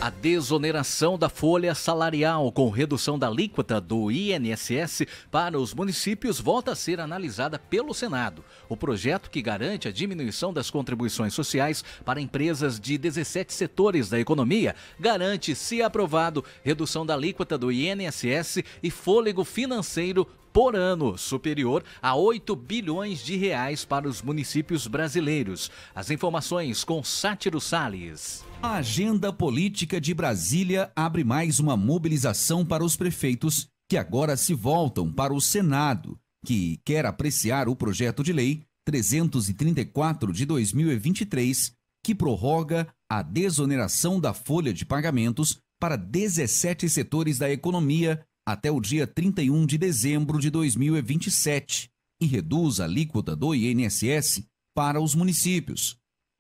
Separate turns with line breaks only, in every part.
A desoneração da folha salarial com redução da alíquota do INSS para os municípios volta a ser analisada pelo Senado. O projeto, que garante a diminuição das contribuições sociais para empresas de 17 setores da economia, garante, se aprovado, redução da alíquota do INSS e fôlego financeiro por ano, superior a 8 bilhões de reais para os municípios brasileiros. As informações com Sátiro Salles.
A agenda política de Brasília abre mais uma mobilização para os prefeitos, que agora se voltam para o Senado, que quer apreciar o projeto de lei 334 de 2023, que prorroga a desoneração da folha de pagamentos para 17 setores da economia até o dia 31 de dezembro de 2027 e reduz a alíquota do INSS para os municípios.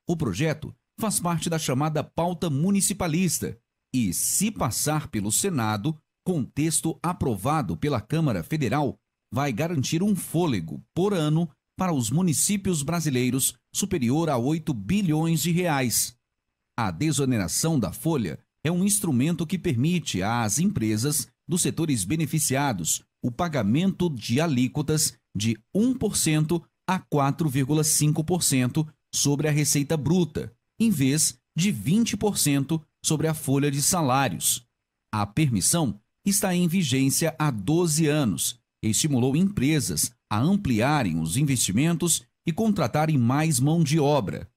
O projeto faz parte da chamada pauta municipalista e, se passar pelo Senado, com texto aprovado pela Câmara Federal, vai garantir um fôlego por ano para os municípios brasileiros superior a 8 bilhões de reais. A desoneração da folha é um instrumento que permite às empresas dos setores beneficiados o pagamento de alíquotas de 1% a 4,5% sobre a receita bruta, em vez de 20% sobre a folha de salários. A permissão está em vigência há 12 anos e estimulou empresas a ampliarem os investimentos e contratarem mais mão de obra.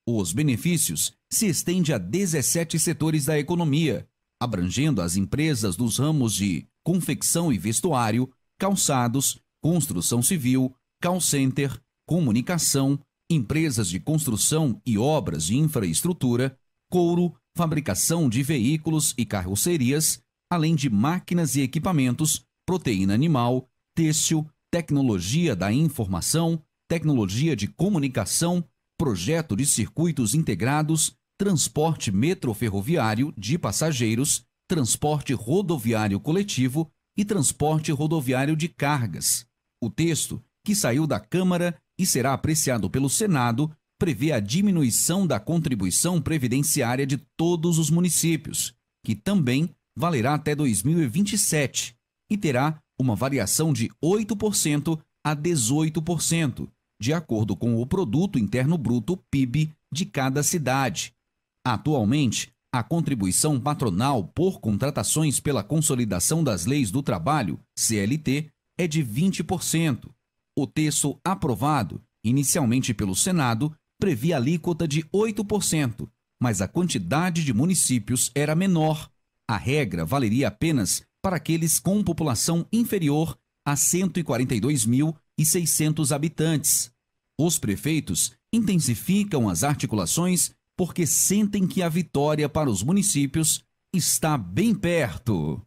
Os benefícios se estendem a 17 setores da economia, abrangendo as empresas dos ramos de confecção e vestuário, calçados, construção civil, call center, comunicação, empresas de construção e obras de infraestrutura, couro, fabricação de veículos e carrocerias, além de máquinas e equipamentos, proteína animal, têxtil, tecnologia da informação, tecnologia de comunicação, projeto de circuitos integrados, transporte metroferroviário de passageiros, transporte rodoviário coletivo e transporte rodoviário de cargas. O texto, que saiu da Câmara e será apreciado pelo Senado, prevê a diminuição da contribuição previdenciária de todos os municípios, que também valerá até 2027 e terá uma variação de 8% a 18%, de acordo com o Produto Interno Bruto, PIB, de cada cidade. Atualmente, a contribuição patronal por contratações pela Consolidação das Leis do Trabalho, CLT, é de 20%. O texto aprovado, inicialmente pelo Senado, previa alíquota de 8%, mas a quantidade de municípios era menor. A regra valeria apenas para aqueles com população inferior a 142.600 habitantes. Os prefeitos intensificam as articulações porque sentem que a vitória para os municípios está bem perto.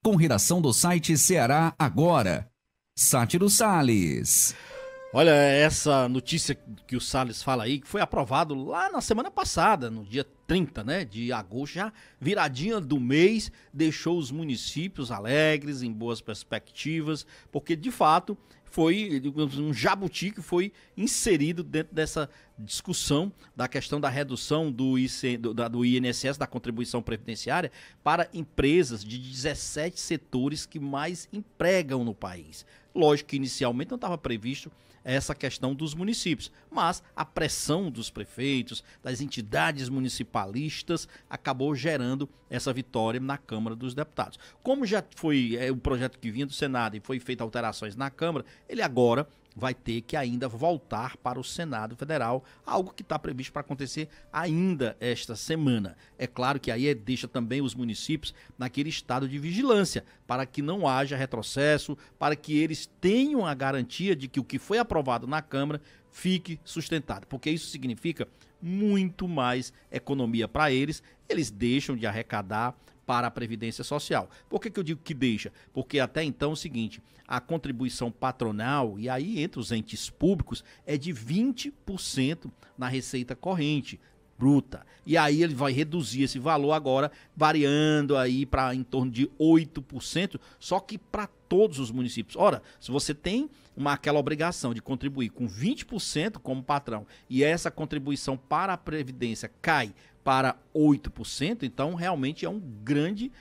Com redação do site Ceará Agora, Sátiro Salles.
Olha, essa notícia que o Salles fala aí, que foi aprovado lá na semana passada, no dia 30, né, de agosto, já viradinha do mês, deixou os municípios alegres, em boas perspectivas, porque de fato foi um jabuti que foi inserido dentro dessa discussão da questão da redução do INSS, da contribuição previdenciária, para empresas de 17 setores que mais empregam no país. Lógico que inicialmente não estava previsto essa questão dos municípios, mas a pressão dos prefeitos, das entidades municipalistas, acabou gerando essa vitória na Câmara dos Deputados. Como já foi o projeto que vinha do Senado e foi feita alterações na Câmara, ele agora vai ter que ainda voltar para o Senado Federal, algo que está previsto para acontecer ainda esta semana. É claro que aí deixa também os municípios naquele estado de vigilância, para que não haja retrocesso, para que eles tenham a garantia de que o que foi aprovado na Câmara fique sustentado, porque isso significa muito mais economia para eles, eles deixam de arrecadar para a Previdência Social. Por que eu digo que deixa? Porque até então é o seguinte, a contribuição patronal, e aí entre os entes públicos, é de 20% na receita corrente bruta. E aí ele vai reduzir esse valor agora, variando aí para em torno de 8%, só que para todos os municípios. Ora, se você tem aquela obrigação de contribuir com 20% como patrão, e essa contribuição para a Previdência cai para 8%, então realmente é um grande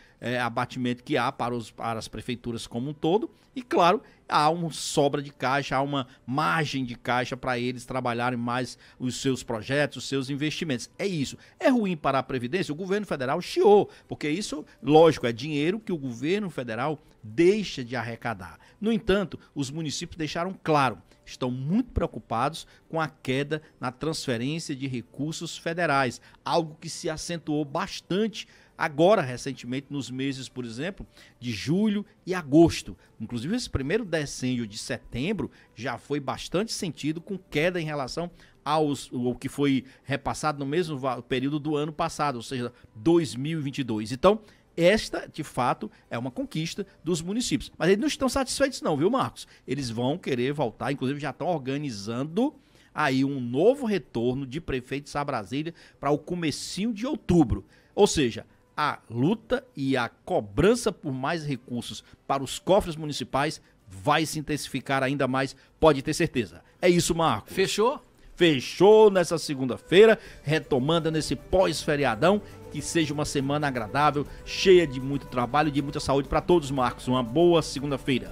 abatimento que há para as prefeituras como um todo, e claro, há uma sobra de caixa, há uma margem de caixa para eles trabalharem mais os seus projetos, os seus investimentos. É isso. É ruim para a Previdência? O governo federal chiou, porque isso, lógico, é dinheiro que o governo federal deixa de arrecadar. No entanto, os municípios deixaram claro, estão muito preocupados com a queda na transferência de recursos federais, algo que se acentuou bastante agora, recentemente, nos meses, por exemplo, de julho e agosto. Inclusive, esse primeiro decênio de setembro já foi bastante sentido, com queda em relação ao que foi repassado no mesmo período do ano passado, ou seja, 2022. Então, esta, de fato, é uma conquista dos municípios. Mas eles não estão satisfeitos não, viu, Marcos? Eles vão querer voltar, inclusive já estão organizando aí um novo retorno de prefeitos a Brasília para o comecinho de outubro. Ou seja, a luta e a cobrança por mais recursos para os cofres municipais vai se intensificar ainda mais, pode ter certeza. É isso, Marcos.
Fechou?
Fechou nessa segunda-feira, retomando nesse pós-feriadão, que seja uma semana agradável, cheia de muito trabalho e de muita saúde para todos, Marcos. Uma boa segunda-feira.